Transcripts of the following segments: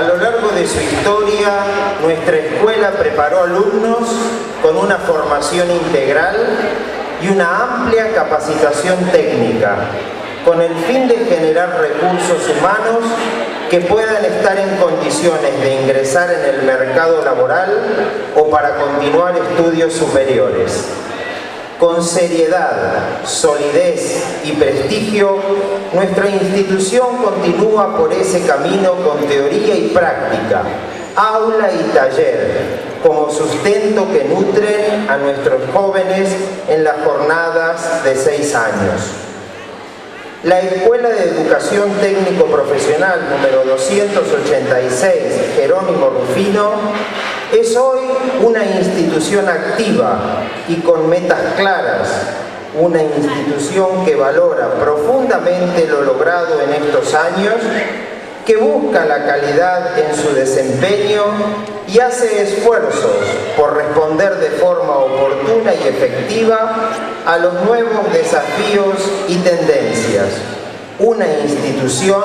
lo largo de su historia, nuestra escuela preparó alumnos con una formación integral y una amplia capacitación técnica, con el fin de generar recursos humanos que puedan estar en condiciones de ingresar en el mercado laboral o para continuar estudios superiores. Con seriedad, solidez y prestigio, nuestra institución continúa por ese camino con teoría y práctica, aula y taller, como sustento que nutren a nuestros jóvenes en las jornadas de 6 años. La Escuela de Educación Técnico Profesional número 286, Jerónimo Rufino, es hoy una institución activa y con metas claras, una institución que valora profundamente lo logrado en estos años, que busca la calidad en su desempeño y hace esfuerzos por responder de forma oportuna y efectiva a los nuevos desafíos y tendencias. Una institución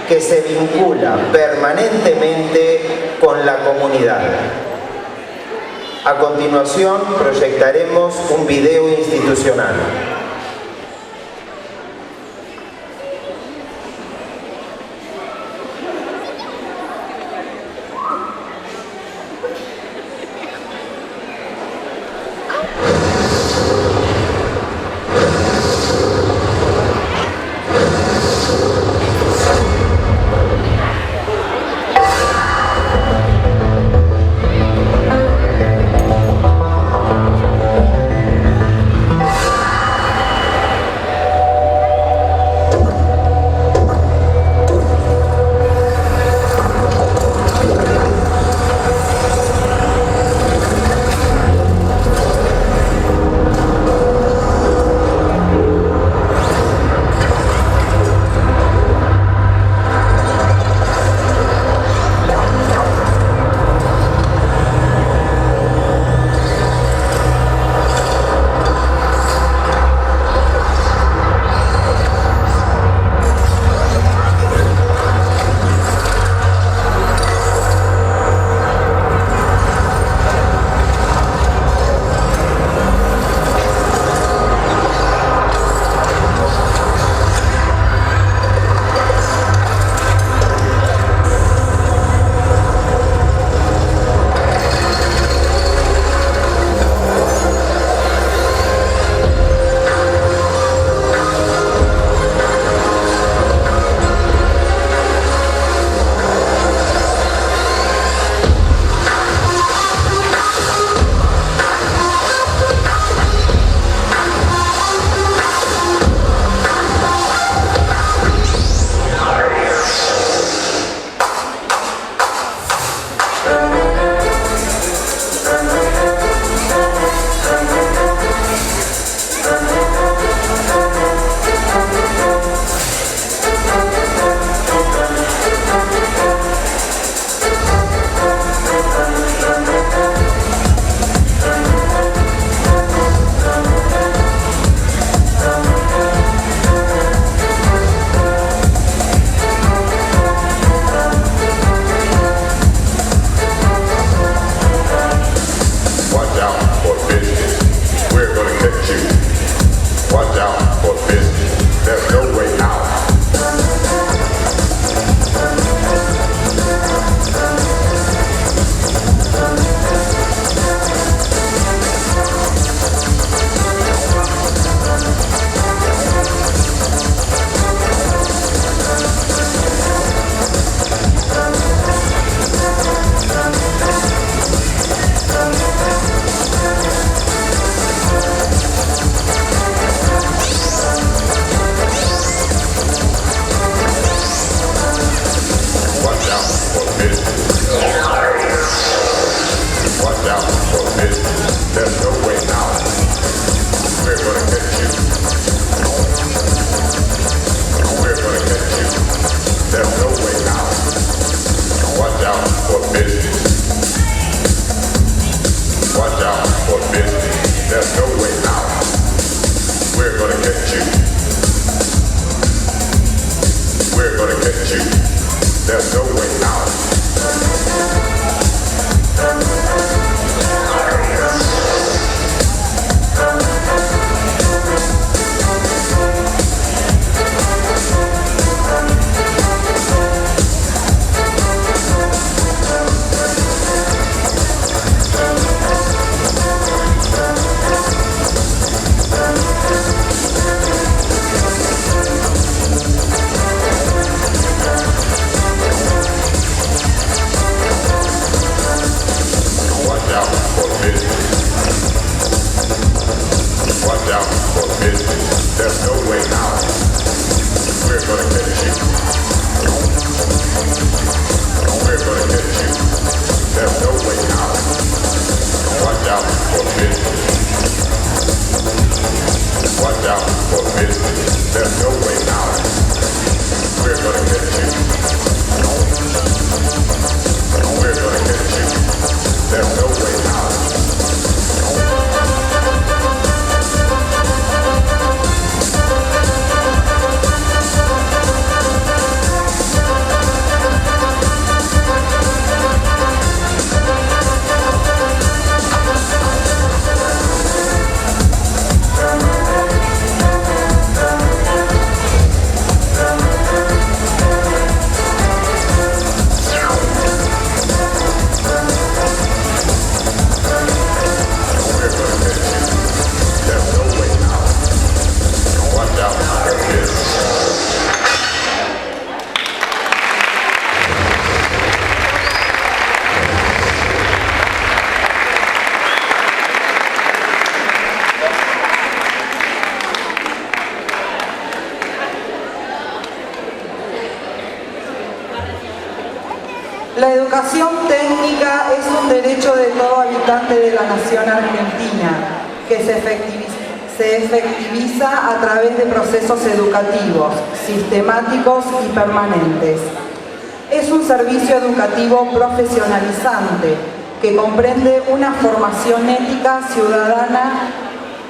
que se vincula permanentemente con la comunidad. A continuación proyectaremos un video institucional. We're gonna get you. There's no way out. La educación técnica es un derecho de todo habitante de la nación argentina que se efectiviza a través de procesos educativos, sistemáticos y permanentes. Es un servicio educativo profesionalizante que comprende una formación ética, ciudadana,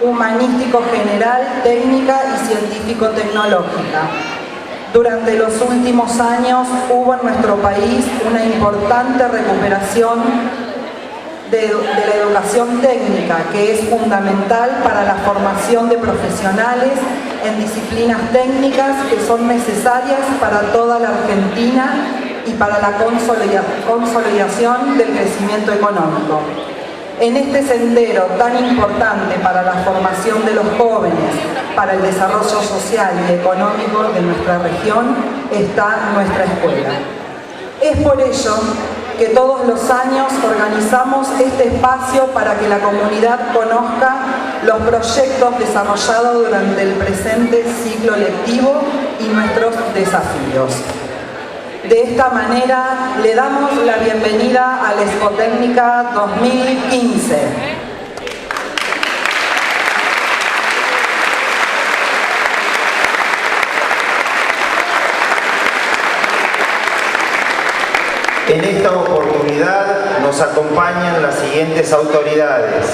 humanístico general, técnica y científico-tecnológica. Durante los últimos años hubo en nuestro país una importante recuperación de la educación técnica, que es fundamental para la formación de profesionales en disciplinas técnicas que son necesarias para toda la Argentina y para la consolidación del crecimiento económico. En este sendero tan importante para la formación de los jóvenes, para el desarrollo social y económico de nuestra región, está nuestra escuela. Es por ello que todos los años organizamos este espacio para que la comunidad conozca los proyectos desarrollados durante el presente ciclo lectivo y nuestros desafíos. De esta manera, le damos la bienvenida a la Expotécnica 2015. En esta oportunidad nos acompañan las siguientes autoridades: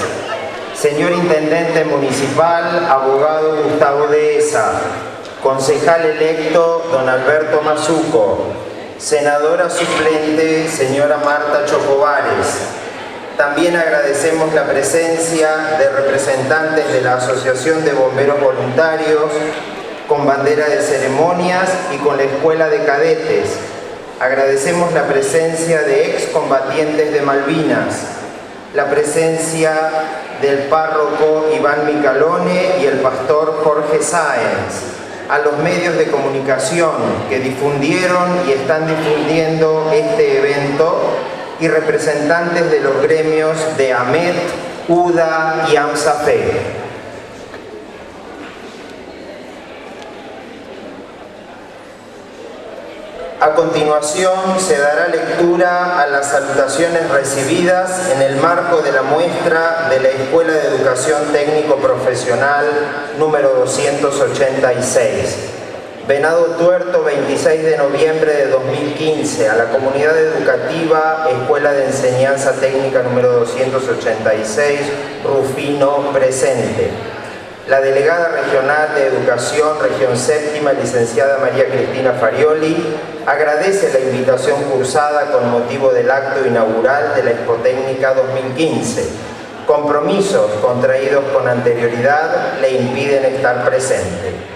señor Intendente Municipal, abogado Gustavo Dehesa, concejal electo don Alberto Mazuco, senadora suplente señora Marta Chocobares. También agradecemos la presencia de representantes de la Asociación de Bomberos Voluntarios, con bandera de ceremonias y con la Escuela de Cadetes. Agradecemos la presencia de excombatientes de Malvinas, la presencia del párroco Iván Micalone y el pastor Jorge Sáenz, a los medios de comunicación que difundieron y están difundiendo este evento, y representantes de los gremios de AMET, UDA y AMSAFE. A continuación se dará lectura a las salutaciones recibidas en el marco de la muestra de la Escuela de Educación Técnico Profesional número 286. Venado Tuerto, 26 de noviembre de 2015, a la comunidad educativa Escuela de Enseñanza Técnica número 286, Rufino, presente. La delegada regional de Educación, Región Séptima, licenciada María Cristina Farioli, agradece la invitación cursada con motivo del acto inaugural de la Expotécnica 2015. Compromisos contraídos con anterioridad le impiden estar presente.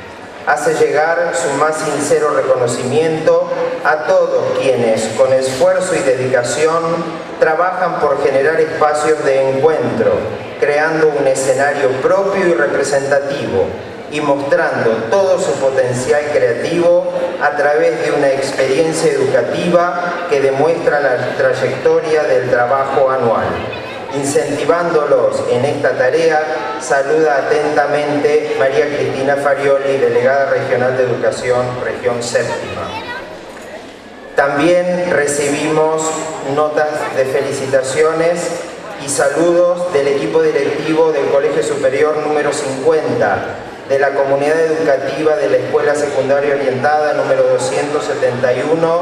Hace llegar su más sincero reconocimiento a todos quienes, con esfuerzo y dedicación, trabajan por generar espacios de encuentro, creando un escenario propio y representativo y mostrando todo su potencial creativo a través de una experiencia educativa que demuestra la trayectoria del trabajo anual. Incentivándolos en esta tarea, saluda atentamente María Cristina Farioli, delegada regional de Educación, Región Séptima. También recibimos notas de felicitaciones y saludos del equipo directivo del Colegio Superior número 50, de la comunidad educativa de la Escuela Secundaria Orientada número 271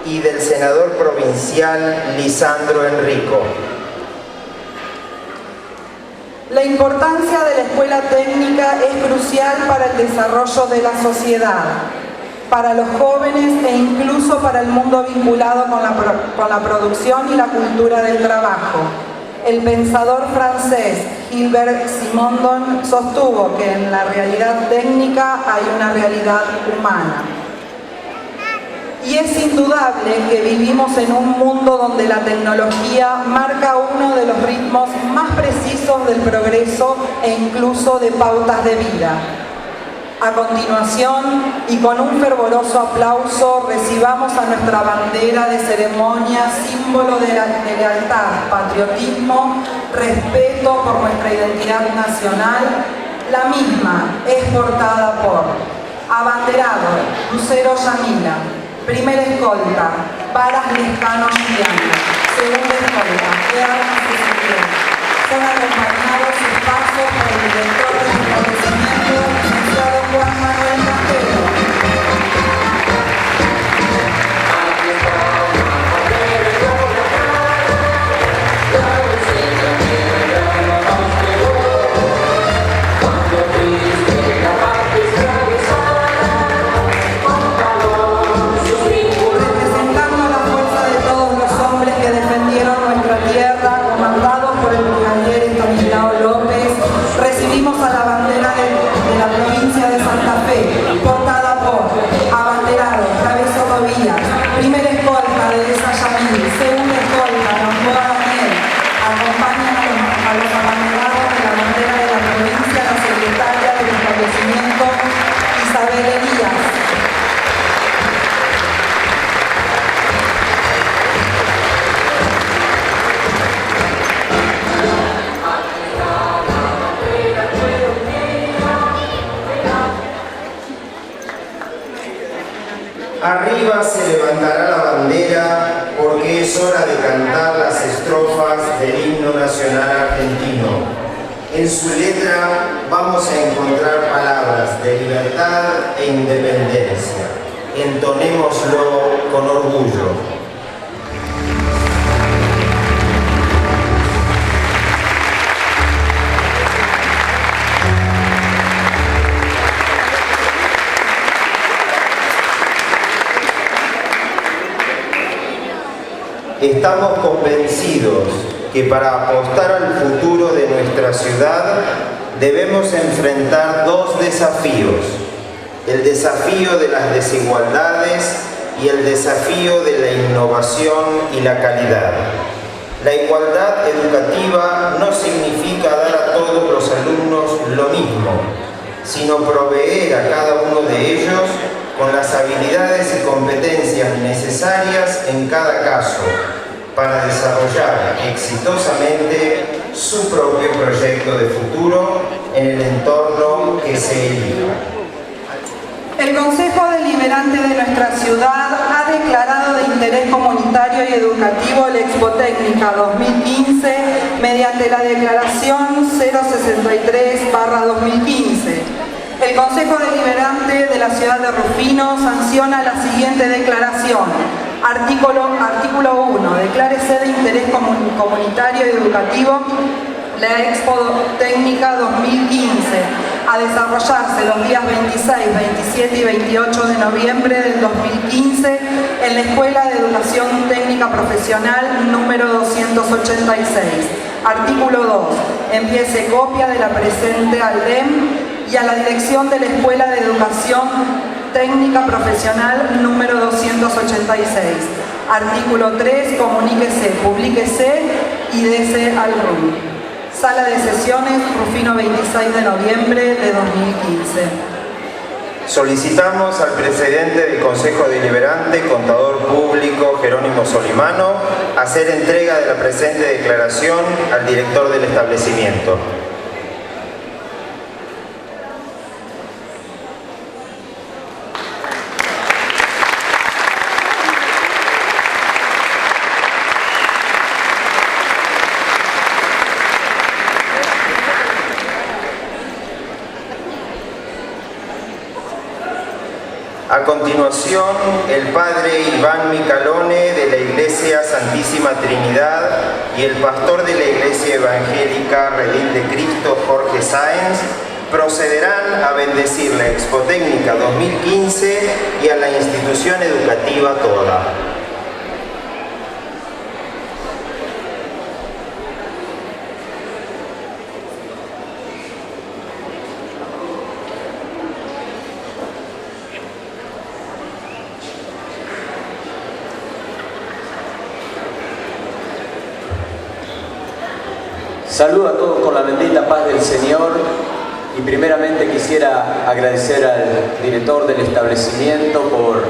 y del senador provincial Lisandro Enrico. La importancia de la escuela técnica es crucial para el desarrollo de la sociedad, para los jóvenes e incluso para el mundo vinculado con la producción y la cultura del trabajo. El pensador francés Gilbert Simondon sostuvo que en la realidad técnica hay una realidad humana. Y es indudable que vivimos en un mundo donde la tecnología marca uno de los ritmos más precisos del progreso e incluso de pautas de vida. A continuación, y con un fervoroso aplauso, recibamos a nuestra bandera de ceremonia, símbolo de lealtad, patriotismo, respeto por nuestra identidad nacional. La misma es portada por abanderado Lucero Yamila, primera escolta, Varas Lescano Juliana, segunda escolta, Armas de Santiago. Son acompañados sus pasos por el director del establecimiento, licenciado Juan Manuel Castelo. Arriba se levantará la bandera porque es hora de cantar las estrofas del himno nacional argentino. En su letra vamos a encontrar palabras de libertad e independencia. Entonémoslo con orgullo. Estamos convencidos que para apostar al futuro de nuestra ciudad debemos enfrentar dos desafíos: el desafío de las desigualdades y el desafío de la innovación y la calidad. La igualdad educativa no significa dar a todos los alumnos lo mismo, sino proveer a cada uno de ellos con las habilidades y competencias necesarias en cada caso para desarrollar exitosamente su propio proyecto de futuro en el entorno que se elija. El Consejo Deliberante de nuestra ciudad ha declarado de interés comunitario y educativo la Expotécnica 2015 mediante la declaración 063/2015. El Consejo Deliberante de la ciudad de Rufino sanciona la siguiente declaración. Artículo 1. Declárese de interés comunitario y educativo la Expo Técnica 2015, a desarrollarse los días 26, 27 y 28 de noviembre del 2015 en la Escuela de Educación Técnica Profesional número 286. Artículo 2. Empiece copia de la presente al DEM y a la dirección de la Escuela de Educación Técnica Profesional número 286. Artículo 3. Comuníquese, publíquese y dese al RUM. Sala de sesiones, Rufino 26 de noviembre de 2015. Solicitamos al presidente del Consejo Deliberante, contador público Jerónimo Solimano, hacer entrega de la presente declaración al director del establecimiento. A continuación, el padre Iván Micalone de la Iglesia Santísima Trinidad y el pastor de la Iglesia Evangélica Redil de Cristo, Jorge Sáenz, procederán a bendecir la Expo Técnica 2015 y a la institución educativa toda. Saludo a todos con la bendita paz del Señor y primeramente quisiera agradecer al director del establecimiento por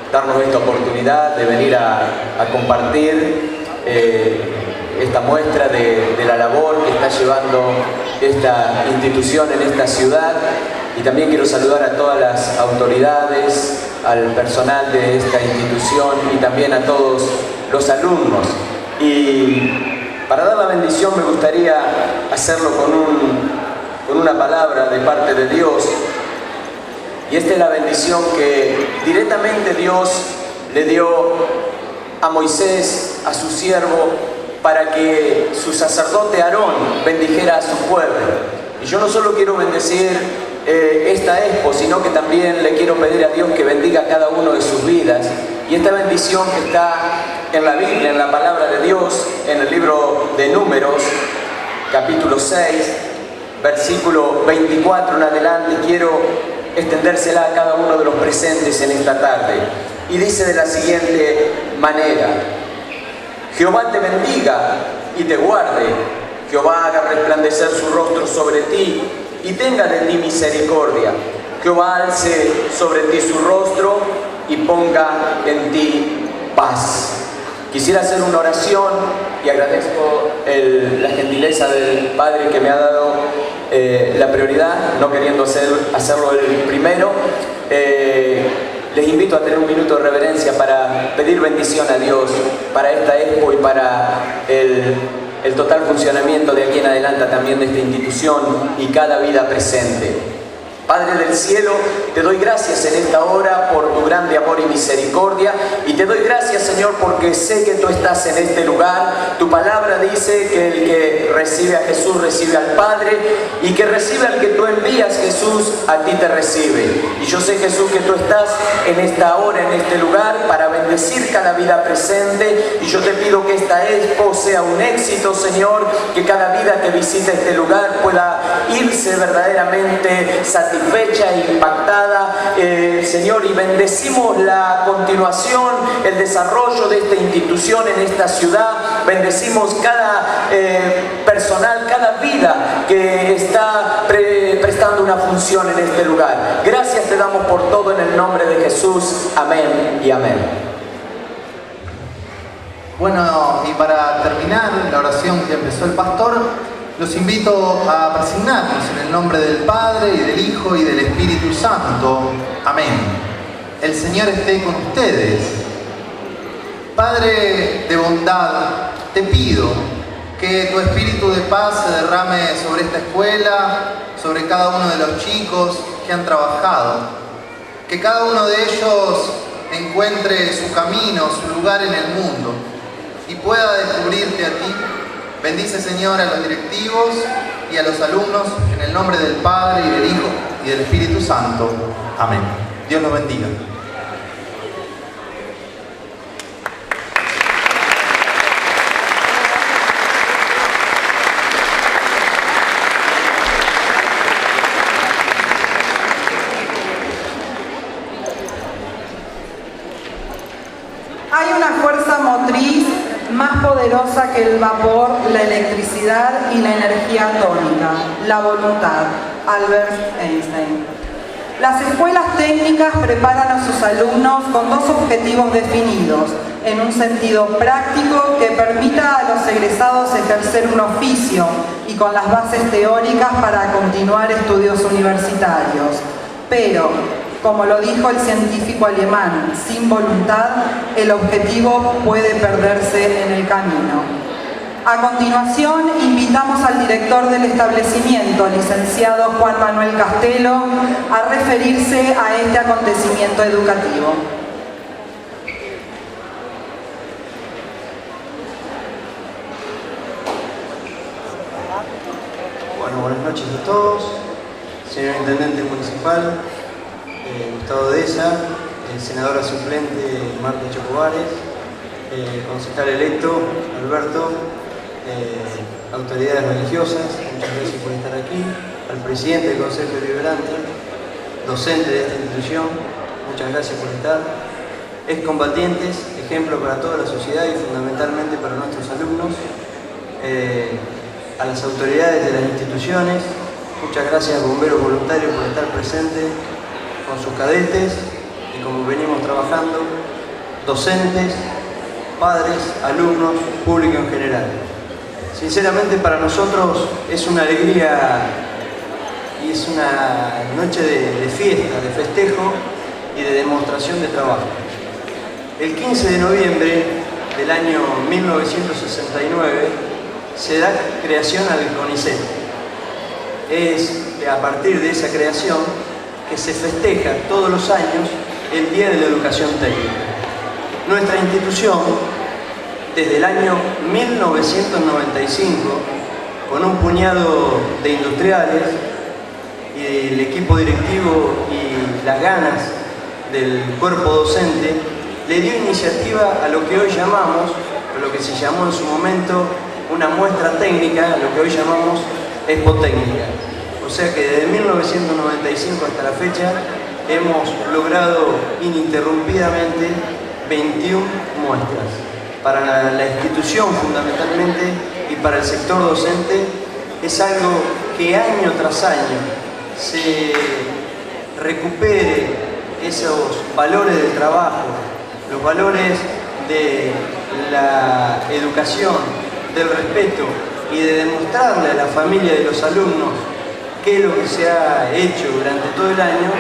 darnos esta oportunidad de venir a compartir esta muestra de la labor que está llevando esta institución en esta ciudad, y también quiero saludar a todas las autoridades, al personal de esta institución y también a todos los alumnos. Y para dar la bendición me gustaría hacerlo con una palabra de parte de Dios, y esta es la bendición que directamente Dios le dio a Moisés, a su siervo, para que su sacerdote Aarón bendijera a su pueblo. Y yo no solo quiero bendecir esta expo, sino que también le quiero pedir a Dios que bendiga a cada uno de sus vidas. Y esta bendición que está en la Biblia, en la palabra de Dios, en el libro de Números, capítulo 6, versículo 24 en adelante, quiero extendérsela a cada uno de los presentes en esta tarde. Y dice de la siguiente manera: Jehová te bendiga y te guarde, Jehová haga resplandecer su rostro sobre ti y tenga de ti misericordia, Jehová alce sobre ti su rostro y ponga en ti paz. Quisiera hacer una oración y agradezco la gentileza del Padre que me ha dado la prioridad, no queriendo hacerlo el primero. Les invito a tener un minuto de reverencia para pedir bendición a Dios para esta expo y para el total funcionamiento de aquí en adelante también de esta institución y cada vida presente. Padre del cielo, te doy gracias en esta hora por tu grande amor y misericordia, y te doy gracias, Señor, porque sé que tú estás en este lugar. Tu palabra dice que el que recibe a Jesús recibe al Padre, y que recibe al que tú envías, Jesús, a ti te recibe. Y yo sé, Jesús, que tú estás en esta hora, en este lugar, para bendecir cada vida presente, y yo te pido que esta expo sea un éxito, Señor, que cada vida que visite este lugar pueda irse verdaderamente satisfecha e impactada, Señor, y bendecimos la continuación, el desarrollo de esta institución en esta ciudad. Bendecimos cada personal, cada vida que está prestando una función en este lugar. Gracias te damos por todo en el nombre de Jesús. Amén y amén. Bueno, y para terminar la oración que empezó el pastor, los invito a persignarnos en el nombre del Padre, y del Hijo, y del Espíritu Santo. Amén. El Señor esté con ustedes. Padre de bondad, te pido que tu espíritu de paz se derrame sobre esta escuela, sobre cada uno de los chicos que han trabajado. Que cada uno de ellos encuentre su camino, su lugar en el mundo, y pueda descubrirte a ti Bendice, Señor, a los directivos y a los alumnos en el nombre del Padre, y del Hijo, y del Espíritu Santo. Amén. Dios los bendiga. Hay una fuerza motriz más poderosa que el vapor, la electricidad y la energía atómica, la voluntad. Albert Einstein. Las escuelas técnicas preparan a sus alumnos con dos objetivos definidos, en un sentido práctico que permita a los egresados ejercer un oficio y con las bases teóricas para continuar estudios universitarios. Pero, como lo dijo el científico alemán, sin voluntad, el objetivo puede perderse en el camino. A continuación, invitamos al director del establecimiento, licenciado Juan Manuel Castelo, a referirse a este acontecimiento educativo. Bueno, buenas noches a todos. Señor Intendente Municipal, Gustavo Deza, senadora suplente Marta Chocobares, concejal electo Alberto, autoridades religiosas, muchas gracias por estar aquí, al presidente del Consejo Deliberante, docente de esta institución, muchas gracias por estar, excombatientes, ejemplo para toda la sociedad y fundamentalmente para nuestros alumnos, a las autoridades de las instituciones, muchas gracias a bomberos voluntarios por estar presentes con sus cadetes y como venimos trabajando, docentes, padres, alumnos, público en general. Sinceramente para nosotros es una alegría y es una noche de fiesta, de festejo y de demostración de trabajo. El 15 de noviembre del año 1969 se da creación al CONICET. Es a partir de esa creación que se festeja todos los años el Día de la Educación Técnica. Nuestra institución, desde el año 1995, con un puñado de industriales y el equipo directivo y las ganas del cuerpo docente, le dio iniciativa a lo que hoy llamamos, o lo que se llamó en su momento, una muestra técnica, lo que hoy llamamos Expo Técnica. O sea que desde 1995 hasta la fecha hemos logrado ininterrumpidamente 21 muestras. Para la institución fundamentalmente y para el sector docente es algo que año tras año se recupere esos valores del trabajo, los valores de la educación, del respeto y de demostrarle a la familia de los alumnos qué es lo que se ha hecho durante todo el año,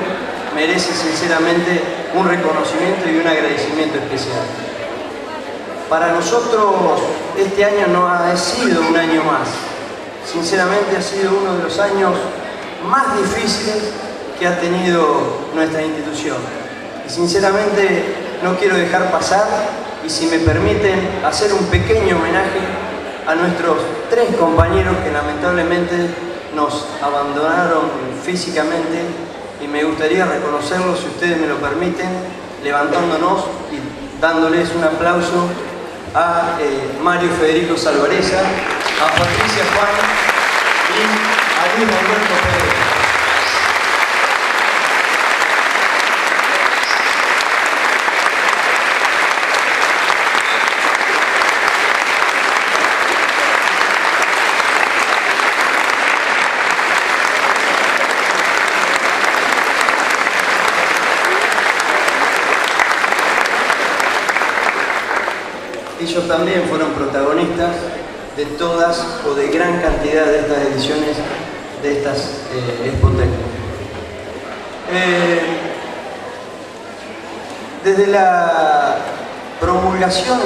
merece sinceramente un reconocimiento y un agradecimiento especial. Para nosotros este año no ha sido un año más, sinceramente ha sido uno de los años más difíciles que ha tenido nuestra institución. Y sinceramente no quiero dejar pasar, y si me permiten, hacer un pequeño homenaje a nuestros 3 compañeros que lamentablemente nos abandonaron físicamente, y me gustaría reconocerlos, si ustedes me lo permiten, levantándonos y dándoles un aplauso a Mario Federico Salvareza, a Patricia Juan y a Luis Alberto Pérez. Ellos también fueron protagonistas de todas o de gran cantidad de estas ediciones de estas Expo Técnica. Desde la promulgación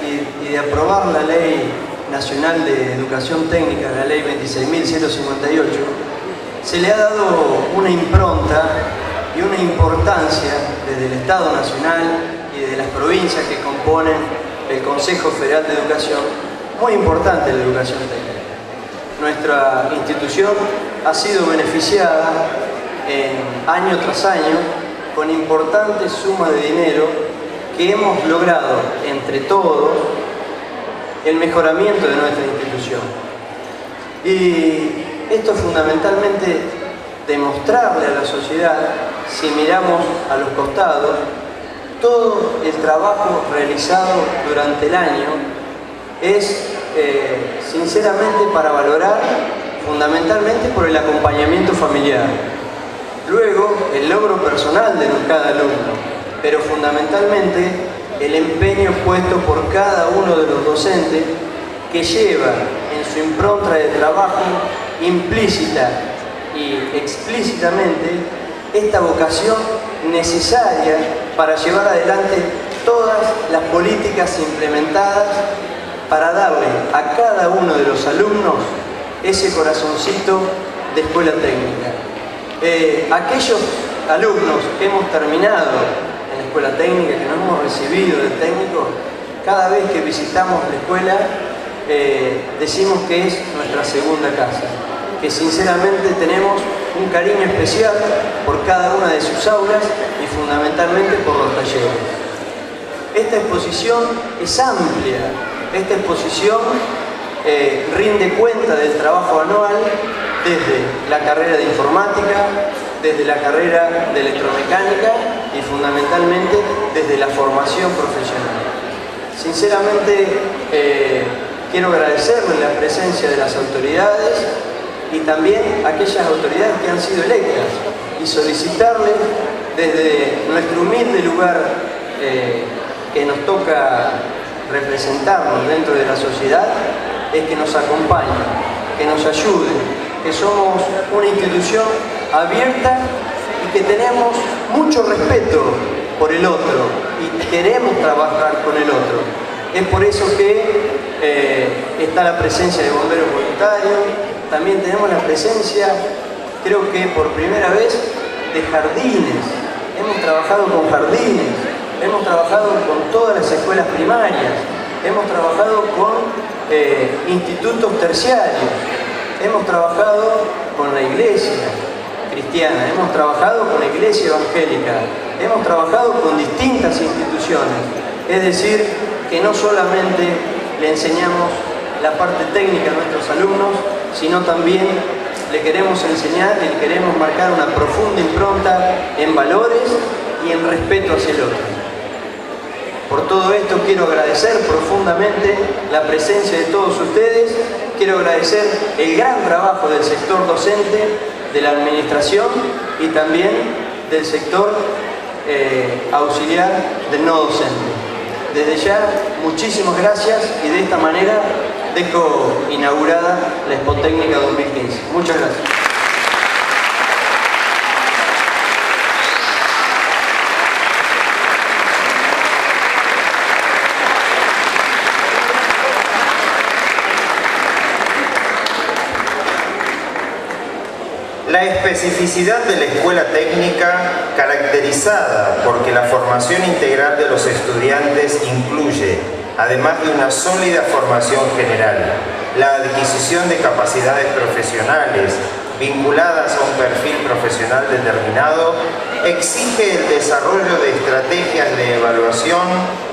y de aprobar la Ley Nacional de Educación Técnica, la Ley 26.058, se le ha dado una impronta y una importancia desde el Estado Nacional y de las provincias que componen el Consejo Federal de Educación muy importante la educación técnica. Nuestra institución ha sido beneficiada año tras año con importantes sumas de dinero que hemos logrado entre todos el mejoramiento de nuestra institución. Y esto es fundamentalmente demostrarle a la sociedad, si miramos a los costados, todo el trabajo realizado durante el año es sinceramente para valorar fundamentalmente por el acompañamiento familiar. Luego, el logro personal de cada alumno, pero fundamentalmente el empeño puesto por cada uno de los docentes que lleva en su impronta de trabajo implícita y explícitamente esta vocación necesaria para llevar adelante todas las políticas implementadas para darle a cada uno de los alumnos ese corazoncito de escuela técnica. Aquellos alumnos que hemos terminado en la escuela técnica, que nos hemos recibido de técnico, cada vez que visitamos la escuela decimos que es nuestra segunda casa, que sinceramente tenemos un cariño especial por cada una de sus aulas y fundamentalmente por los talleres. Esta exposición es amplia, esta exposición rinde cuenta del trabajo anual desde la carrera de informática, desde la carrera de electromecánica y fundamentalmente desde la formación profesional. Sinceramente quiero agradecerle la presencia de las autoridades y también a aquellas autoridades que han sido electas y solicitarles desde nuestro humilde lugar que nos toca representarnos dentro de la sociedad, es que nos acompañen, que nos ayuden, que somos una institución abierta y que tenemos mucho respeto por el otro y queremos trabajar con el otro. Es por eso que está la presencia de bomberos voluntarios, también tenemos la presencia, creo que por primera vez, de jardines. Hemos trabajado con jardines, hemos trabajado con todas las escuelas primarias, hemos trabajado con institutos terciarios, hemos trabajado con la iglesia cristiana, hemos trabajado con la iglesia evangélica, hemos trabajado con distintas instituciones. Es decir, que no solamente le enseñamos la parte técnica a nuestros alumnos, sino también le queremos enseñar y le queremos marcar una profunda impronta en valores y en respeto hacia el otro. Por todo esto quiero agradecer profundamente la presencia de todos ustedes, quiero agradecer el gran trabajo del sector docente, de la administración y también del sector auxiliar del no docente. Desde ya, muchísimas gracias y de esta manera dejo inaugurada la Expo Técnica 2015. Muchas gracias. La especificidad de la escuela técnica, caracterizada porque la formación integral de los estudiantes incluye, además de una sólida formación general, la adquisición de capacidades profesionales vinculadas a un perfil profesional determinado, exige el desarrollo de estrategias de evaluación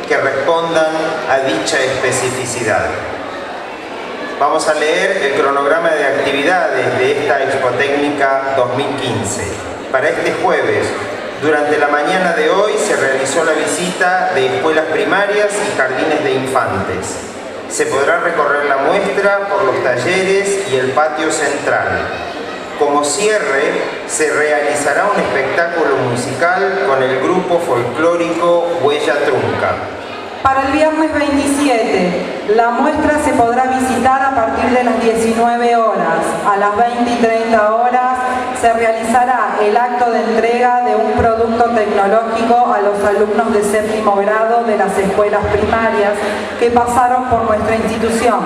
que respondan a dicha especificidad. Vamos a leer el cronograma de actividades de esta Expo Técnica 2015. Para este jueves, durante la mañana de hoy, se realizó la visita de escuelas primarias y jardines de infantes. Se podrá recorrer la muestra por los talleres y el patio central. Como cierre, se realizará un espectáculo musical con el grupo folclórico Huella Trunca. Para el viernes 27, la muestra se podrá visitar a partir de las 19 horas. A las 20 y 30 horas se realizará el acto de entrega de un producto tecnológico a los alumnos de séptimo grado de las escuelas primarias que pasaron por nuestra institución.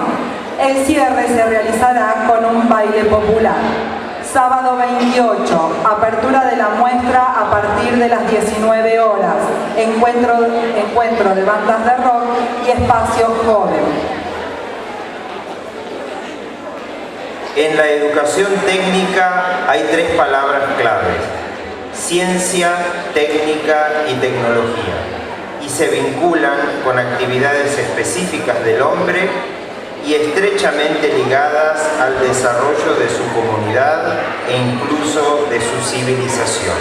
El cierre se realizará con un baile popular. Sábado 28, apertura de la muestra a partir de las 19 horas, encuentro de bandas de rock y espacio joven. En la educación técnica hay tres palabras claves: ciencia, técnica y tecnología, y se vinculan con actividades específicas del hombre y estrechamente ligadas al desarrollo de su comunidad e incluso de su civilización.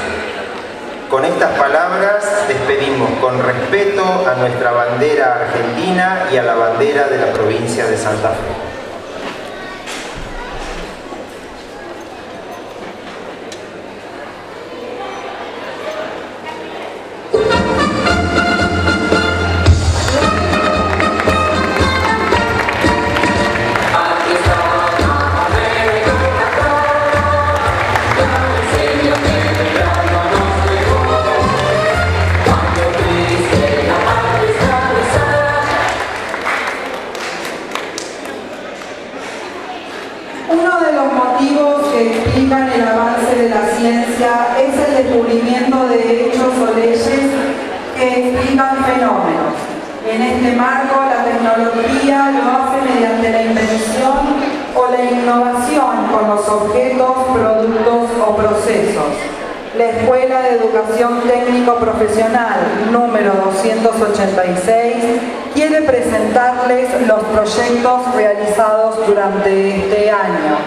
Con estas palabras despedimos con respeto a nuestra bandera argentina y a la bandera de la provincia de Santa Fe. El avance de la ciencia es el descubrimiento de hechos o leyes que explican fenómenos. En este marco, la tecnología lo hace mediante la invención o la innovación con los objetos, productos o procesos. La Escuela de Educación Técnico Profesional número 286 quiere presentarles los proyectos realizados durante este año.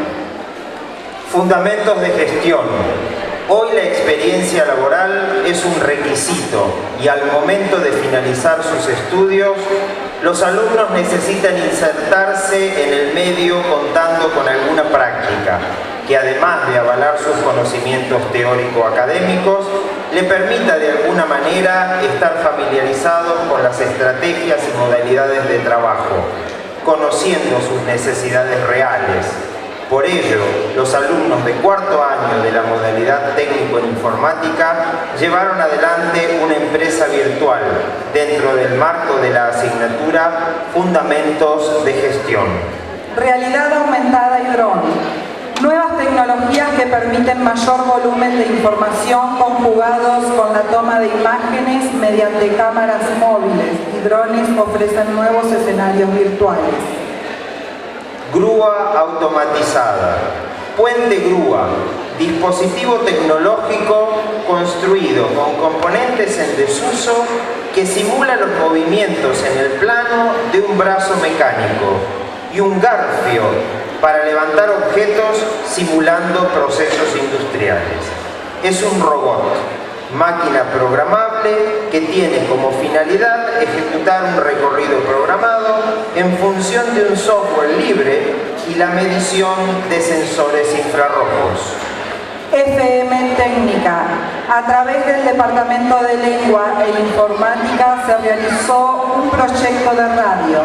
Fundamentos de gestión. Hoy la experiencia laboral es un requisito y al momento de finalizar sus estudios, los alumnos necesitan insertarse en el medio contando con alguna práctica, que además de avalar sus conocimientos teórico-académicos, le permita de alguna manera estar familiarizados con las estrategias y modalidades de trabajo, conociendo sus necesidades reales. Por ello, los alumnos de cuarto año de la modalidad técnico en informática llevaron adelante una empresa virtual dentro del marco de la asignatura Fundamentos de Gestión. Realidad aumentada y dron. Nuevas tecnologías que permiten mayor volumen de información conjugados con la toma de imágenes mediante cámaras móviles y drones ofrecen nuevos escenarios virtuales. Grúa automatizada. Puente grúa, dispositivo tecnológico construido con componentes en desuso que simula los movimientos en el plano de un brazo mecánico y un garfio para levantar objetos simulando procesos industriales. Es un robot, máquina programable que tiene como finalidad ejecutar un recorrido programado en función de un software libre y la medición de sensores infrarrojos. FM Técnica. A través del Departamento de Lengua e Informática se realizó un proyecto de radio.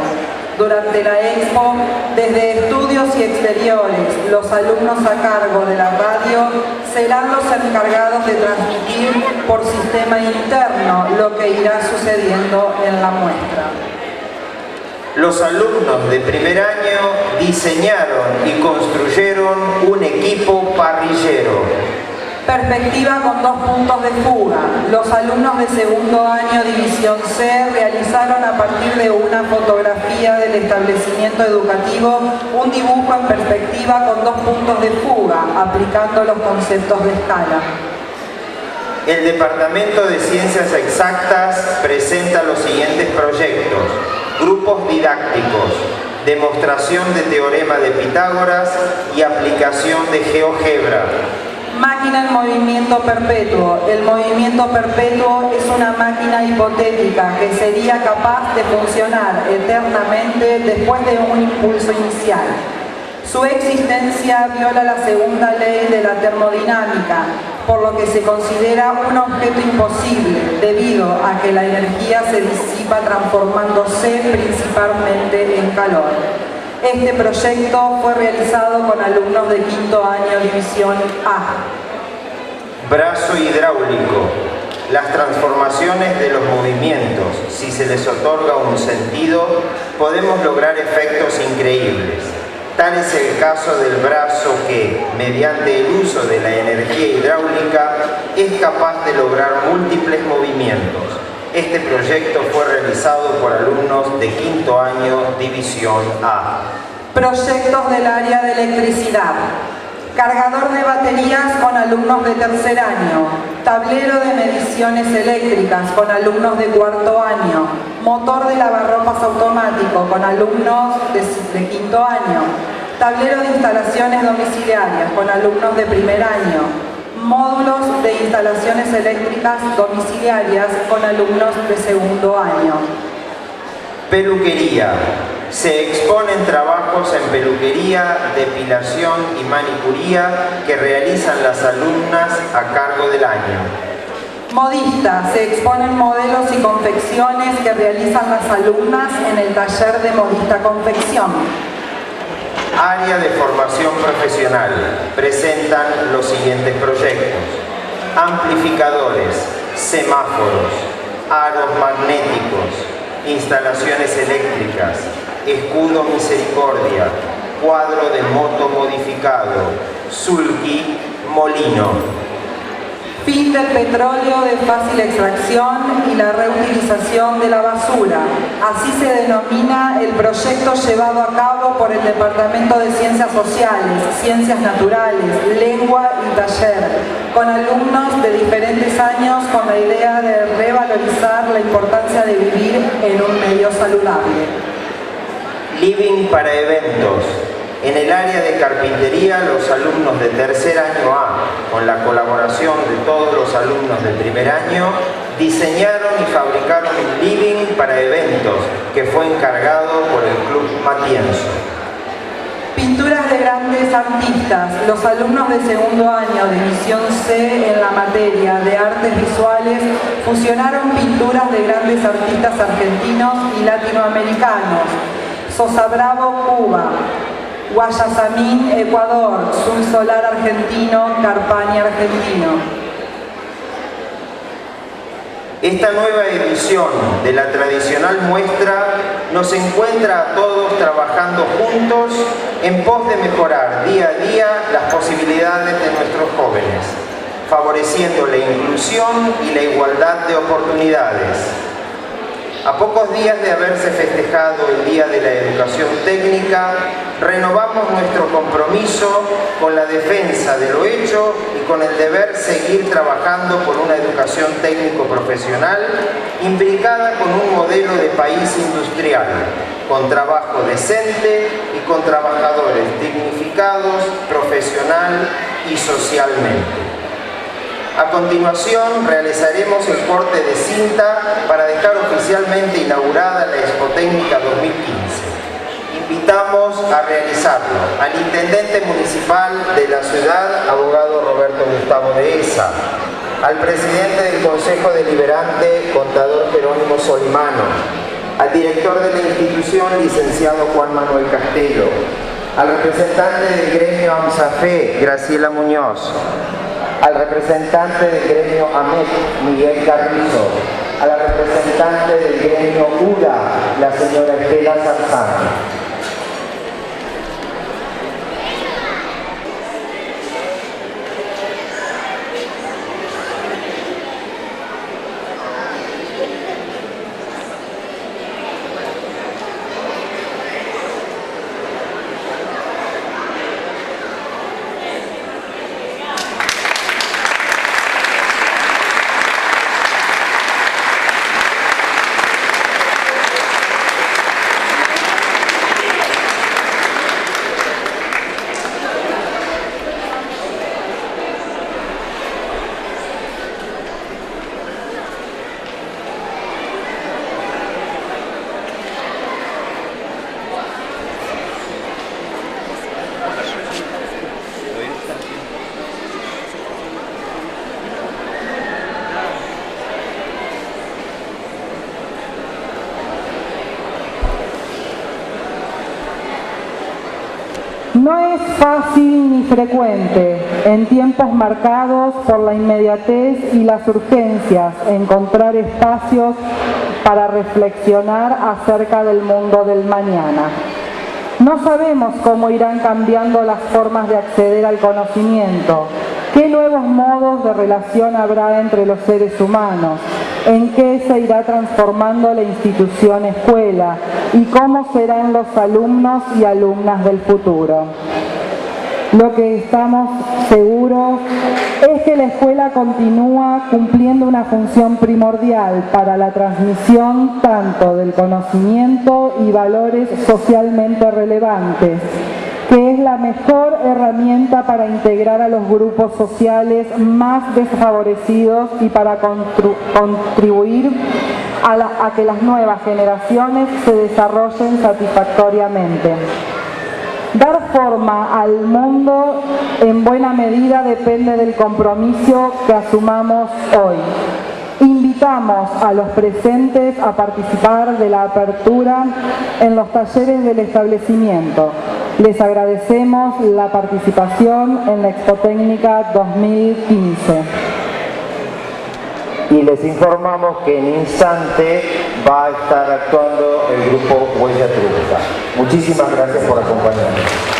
Durante la Expo, desde estudios y exteriores, los alumnos a cargo de la radio serán los encargados de transmitir por sistema interno lo que irá sucediendo en la muestra. Los alumnos de primer año diseñaron y construyeron un equipo parrillero. Perspectiva con 2 puntos de fuga. Los alumnos de segundo año División C realizaron a partir de una fotografía del establecimiento educativo un dibujo en perspectiva con 2 puntos de fuga, aplicando los conceptos de escala. El Departamento de Ciencias Exactas presenta los siguientes proyectos: grupos didácticos, demostración de teorema de Pitágoras y aplicación de GeoGebra. Máquina en movimiento perpetuo. El movimiento perpetuo es una máquina hipotética que sería capaz de funcionar eternamente después de un impulso inicial. Su existencia viola la segunda ley de la termodinámica, por lo que se considera un objeto imposible debido a que la energía se disipa transformándose principalmente en calor. Este proyecto fue realizado con alumnos de quinto año División A. Brazo hidráulico. Las transformaciones de los movimientos, si se les otorga un sentido, podemos lograr efectos increíbles. Tal es el caso del brazo que, mediante el uso de la energía hidráulica, es capaz de lograr múltiples movimientos. Este proyecto fue realizado por alumnos de quinto año División A. Proyectos del área de electricidad. Cargador de baterías con alumnos de tercer año. Tablero de mediciones eléctricas con alumnos de cuarto año. Motor de lavarropas automático con alumnos de quinto año. Tablero de instalaciones domiciliarias con alumnos de primer año. Módulos de instalaciones eléctricas domiciliarias con alumnos de segundo año. Peluquería. Se exponen trabajos en peluquería, depilación y manicuría que realizan las alumnas a cargo del año. Modista. Se exponen modelos y confecciones que realizan las alumnas en el taller de modista confección. Área de formación profesional. Presentan los siguientes proyectos: amplificadores, semáforos, aros magnéticos, instalaciones eléctricas, escudo misericordia, cuadro de moto modificado, sulky, molino. Fin del petróleo de fácil extracción y la reutilización de la basura. Así se denomina el proyecto llevado a cabo por el Departamento de Ciencias Sociales, Ciencias Naturales, Lengua y Taller, con alumnos de diferentes años con la idea de revalorizar la importancia de vivir en un medio saludable. Living para eventos. En el área de carpintería, los alumnos de tercer año A, con la colaboración de todos los alumnos de primer año, diseñaron y fabricaron un living para eventos que fue encargado por el Club Matienzo. Pinturas de grandes artistas. Los alumnos de segundo año de Misión C en la materia de artes visuales fusionaron pinturas de grandes artistas argentinos y latinoamericanos. Sosa Bravo, Cuba. Guayasamín, Ecuador. Sun Solar, argentino. Carpani, argentino. Esta nueva edición de la tradicional muestra nos encuentra a todos trabajando juntos en pos de mejorar día a día las posibilidades de nuestros jóvenes, favoreciendo la inclusión y la igualdad de oportunidades. A pocos días de haberse festejado el Día de la Educación Técnica, renovamos nuestro compromiso con la defensa de lo hecho y con el deber seguir trabajando por una educación técnico-profesional imbricada con un modelo de país industrial, con trabajo decente y con trabajadores dignificados profesional y socialmente. A continuación realizaremos el corte de cinta para dejar oficialmente inaugurada la Expotécnica 2015. Invitamos a realizarlo al Intendente Municipal de la ciudad, abogado Roberto Gustavo Dehesa, al Presidente del Consejo Deliberante, contador Jerónimo Solimano, al Director de la institución, licenciado Juan Manuel Castelo, al representante del gremio AMSAFE, Graciela Muñoz, al representante del gremio AMET, Miguel Carrizo, a la representante del gremio UDA, la señora Estela Zarzán. No es fácil ni frecuente, en tiempos marcados por la inmediatez y las urgencias, encontrar espacios para reflexionar acerca del mundo del mañana. No sabemos cómo irán cambiando las formas de acceder al conocimiento, qué nuevos modos de relación habrá entre los seres humanos, en qué se irá transformando la institución escuela y cómo serán los alumnos y alumnas del futuro. Lo que estamos seguros es que la escuela continúa cumpliendo una función primordial para la transmisión tanto del conocimiento y valores socialmente relevantes, que es la mejor herramienta para integrar a los grupos sociales más desfavorecidos y para contribuir a que las nuevas generaciones se desarrollen satisfactoriamente. Dar forma al mundo en buena medida depende del compromiso que asumamos hoy. Invitamos a los presentes a participar de la apertura en los talleres del establecimiento. Les agradecemos la participación en la Expotécnica 2015. Y les informamos que en instante va a estar actuando el grupo Huella Trunca. Muchísimas gracias por acompañarnos.